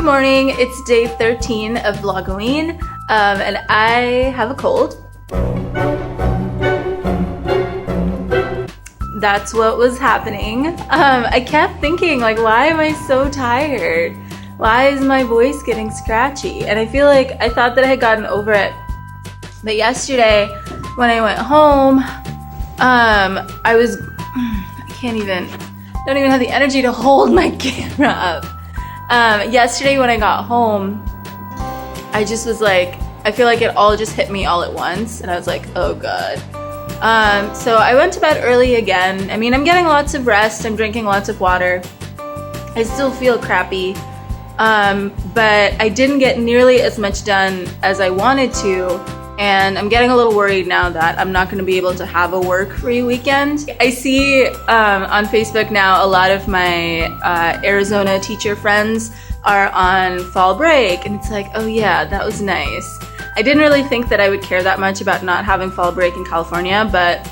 Good morning, it's day 13 of Vlogoween, and I have a cold. That's what was happening. I kept thinking, like, why am I so tired? Why is my voice getting scratchy? And I feel like I thought that I had gotten over it. But yesterday, when I went home, I don't even have the energy to hold my camera up. Yesterday when I got home, I just was like, I feel like it all just hit me all at once, and I was like, oh god. So I went to bed early again. I mean, I'm getting lots of rest, I'm drinking lots of water. I still feel crappy, but I didn't get nearly as much done as I wanted to, and I'm getting a little worried now that I'm not going to be able to have a work-free weekend. I see on Facebook now a lot of my Arizona teacher friends are on fall break, and it's like, oh yeah, that was nice. I didn't really think that I would care that much about not having fall break in California, but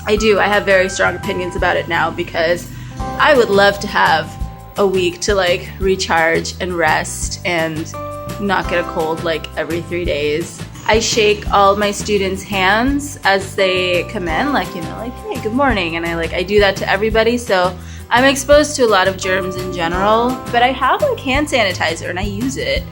I do. I have very strong opinions about it now because I would love to have a week to like recharge and rest and not get a cold like every 3 days. I shake all my students' hands as they come in, like, you know, like, hey, good morning, and I do that to everybody, so I'm exposed to a lot of germs in general, but I have like hand sanitizer and I use it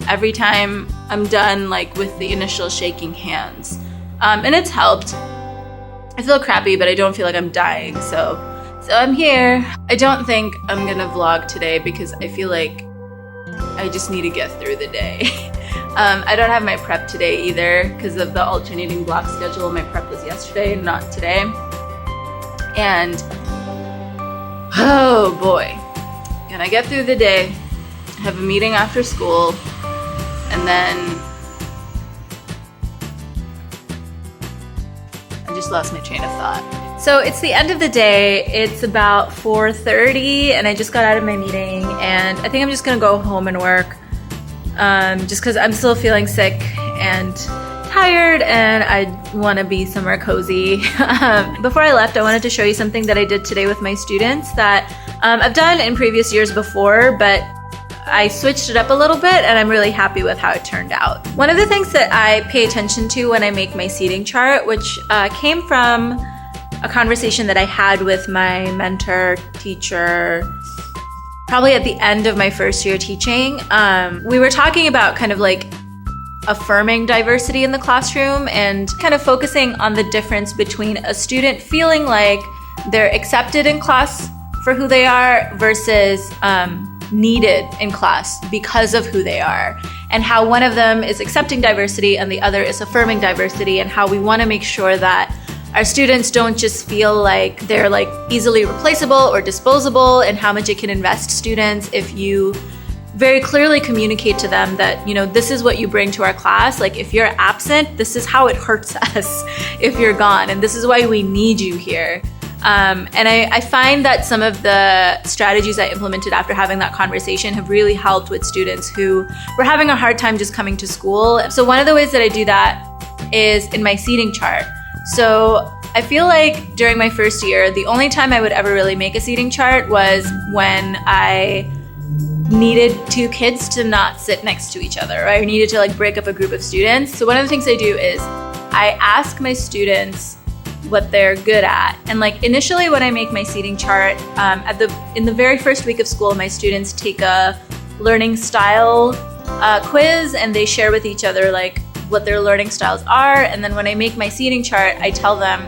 every time I'm done like with the initial shaking hands, and it's helped. I feel crappy, but I don't feel like I'm dying, so I'm here. I don't think I'm gonna vlog today because I feel like I just need to get through the day. I don't have my prep today either because of the alternating block schedule. My prep was yesterday, not today. And oh boy, gonna get through the day, have a meeting after school, and then I just lost my train of thought. So it's the end of the day, it's about 4:30 and I just got out of my meeting, and I think I'm just gonna go home and work. Just because I'm still feeling sick and tired and I want to be somewhere cozy. Before I left, I wanted to show you something that I did today with my students that I've done in previous years before, but I switched it up a little bit and I'm really happy with how it turned out. One of the things that I pay attention to when I make my seating chart, which came from a conversation that I had with my mentor, teacher, probably at the end of my first year teaching. We were talking about kind of like affirming diversity in the classroom and kind of focusing on the difference between a student feeling like they're accepted in class for who they are versus needed in class because of who they are, and how one of them is accepting diversity and the other is affirming diversity, and how we want to make sure that our students don't just feel like they're like easily replaceable or disposable, and how much it can invest students if you very clearly communicate to them that, you know, this is what you bring to our class. Like if you're absent, this is how it hurts us if you're gone, and this is why we need you here. And I find that some of the strategies I implemented after having that conversation have really helped with students who were having a hard time just coming to school. So one of the ways that I do that is in my seating chart. So I feel like during my first year, the only time I would ever really make a seating chart was when I needed two kids to not sit next to each other, or I needed to like break up a group of students. So one of the things I do is I ask my students what they're good at. And like initially when I make my seating chart, in the very first week of school, my students take a learning style quiz, and they share with each other like what their learning styles are. And then when I make my seating chart, I tell them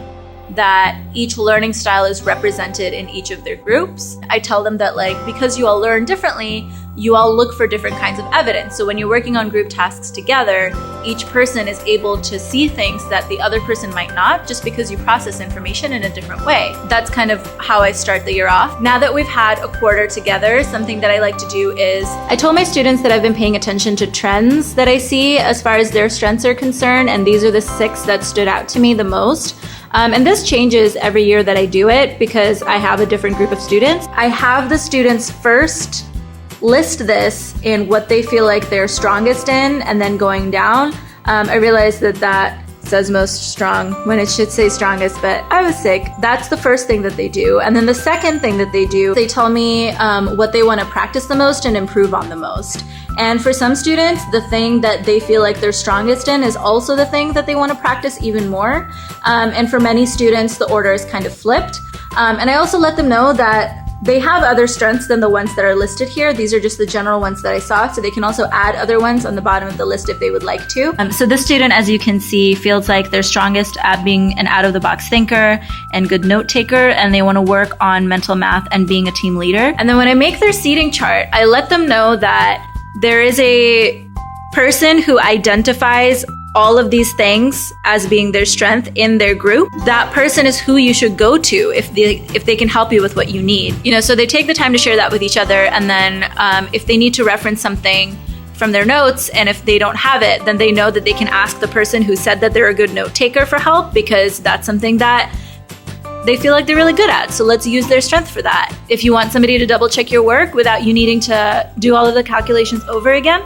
that each learning style is represented in each of their groups. I tell them that like, because you all learn differently, you all look for different kinds of evidence. So when you're working on group tasks together, each person is able to see things that the other person might not, just because you process information in a different way. That's kind of how I start the year off. Now that we've had a quarter together, something that I like to do is, I told my students that I've been paying attention to trends that I see as far as their strengths are concerned, and these are the 6 that stood out to me the most. And this changes every year that I do it because I have a different group of students. I have the students first list this in what they feel like they're strongest in, and then going down. I realized that says most strong when it should say strongest, but I was sick. That's the first thing that they do. And then the second thing that they do, they tell me what they want to practice the most and improve on the most. And for some students, the thing that they feel like they're strongest in is also the thing that they want to practice even more. And for many students, the order is kind of flipped. And I also let them know that they have other strengths than the ones that are listed here. These are just the general ones that I saw, so they can also add other ones on the bottom of the list if they would like to. So this student, as you can see, feels like they're strongest at being an out-of-the-box thinker and good note taker, and they want to work on mental math and being a team leader. And then when I make their seating chart, I let them know that there is a person who identifies all of these things as being their strength in their group. That person is who you should go to if they can help you with what you need. So they take the time to share that with each other, and then if they need to reference something from their notes, and if they don't have it, then they know that they can ask the person who said that they're a good note taker for help, because that's something that they feel like they're really good at. So let's use their strength for that. If you want somebody to double check your work without you needing to do all of the calculations over again,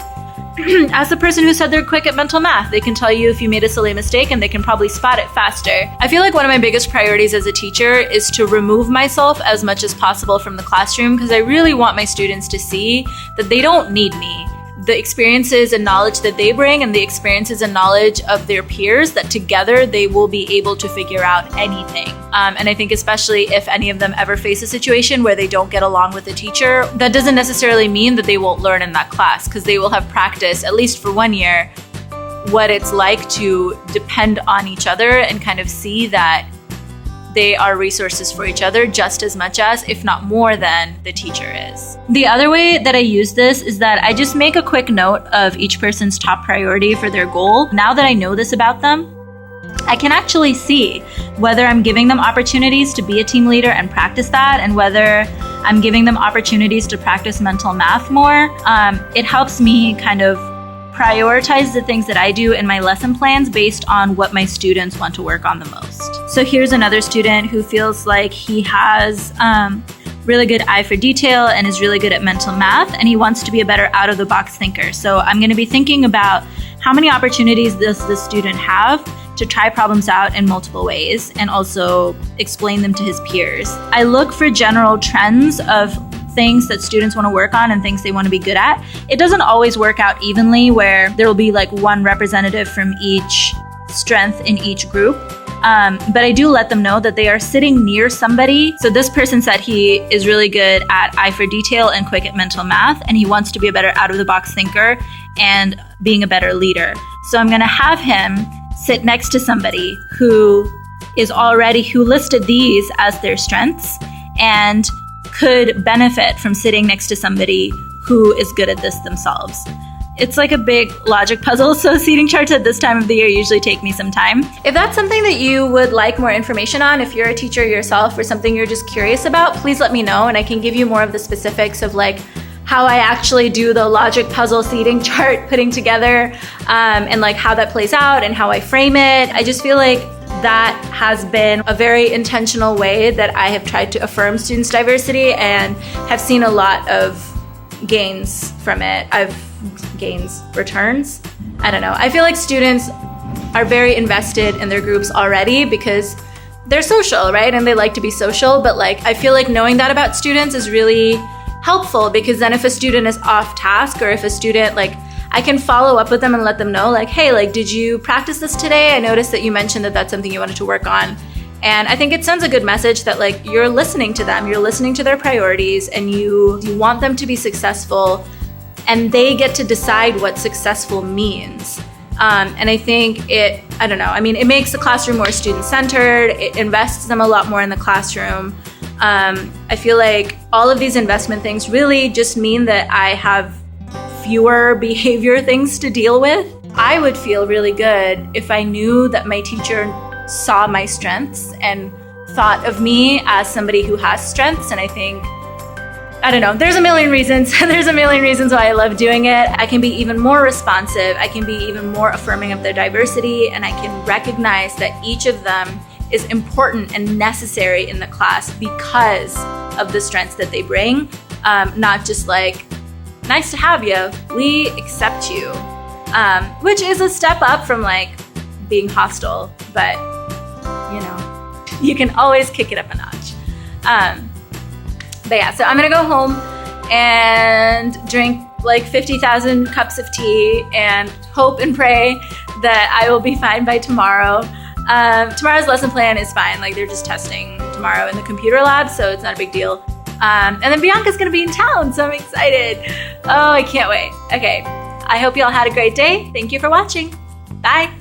ask the person who said they're quick at mental math. They can tell you if you made a silly mistake, and they can probably spot it faster. I feel like one of my biggest priorities as a teacher is to remove myself as much as possible from the classroom, because I really want my students to see that they don't need me. The experiences and knowledge that they bring, and the experiences and knowledge of their peers, that together they will be able to figure out anything. And I think especially if any of them ever face a situation where they don't get along with the teacher, that doesn't necessarily mean that they won't learn in that class, because they will have practiced, at least for 1 year, what it's like to depend on each other and kind of see that they are resources for each other just as much as, if not more than, the teacher is. The other way that I use this is that I just make a quick note of each person's top priority for their goal. Now that I know this about them, I can actually see whether I'm giving them opportunities to be a team leader and practice that, and whether I'm giving them opportunities to practice mental math more. It helps me kind of prioritize the things that I do in my lesson plans based on what my students want to work on the most. So here's another student who feels like he has really good eye for detail and is really good at mental math, and he wants to be a better out-of-the-box thinker. So I'm going to be thinking about how many opportunities does this student have to try problems out in multiple ways, and also explain them to his peers. I look for general trends of things that students want to work on and things they want to be good at. It doesn't always work out evenly, where there will be like one representative from each strength in each group. But I do let them know that they are sitting near somebody. So this person said he is really good at eye for detail and quick at mental math, and he wants to be a better out-of-the-box thinker and being a better leader. So I'm going to have him sit next to somebody who listed these as their strengths and could benefit from sitting next to somebody who is good at this themselves. It's like a big logic puzzle, so seating charts at this time of the year usually take me some time. If that's something that you would like more information on, if you're a teacher yourself or something you're just curious about, please let me know, and I can give you more of the specifics of like how I actually do the logic puzzle seating chart putting together, and like how that plays out and how I frame it. I just feel like that has been a very intentional way that I have tried to affirm students' diversity, and have seen a lot of gains from it. Returns. I don't know. I feel like students are very invested in their groups already because they're social, right? And they like to be social, but like I feel like knowing that about students is really helpful, because then if a student is off task, or if a student, like, I can follow up with them and let them know, like, hey, like, did you practice this today? I noticed that you mentioned that that's something you wanted to work on. And I think it sends a good message that like you're listening to them, you're listening to their priorities, and you want them to be successful, and they get to decide what successful means. And I think it makes the classroom more student-centered. It invests them a lot more in the classroom. I feel like all of these investment things really just mean that I have fewer behavior things to deal with. I would feel really good if I knew that my teacher saw my strengths and thought of me as somebody who has strengths. And I think, I don't know, there's a million reasons. There's a million reasons why I love doing it. I can be even more responsive. I can be even more affirming of their diversity, and I can recognize that each of them is important and necessary in the class because of the strengths that they bring. Not just like, nice to have you, we accept you. Which is a step up from like being hostile, but you know, you can always kick it up a notch. But yeah, so I'm gonna go home and drink like 50,000 cups of tea and hope and pray that I will be fine by tomorrow. Tomorrow's lesson plan is fine. Like they're just testing tomorrow in the computer lab, so it's not a big deal. And then Bianca's gonna be in town, so I'm excited. Oh, I can't wait. Okay, I hope y'all had a great day. Thank you for watching. Bye.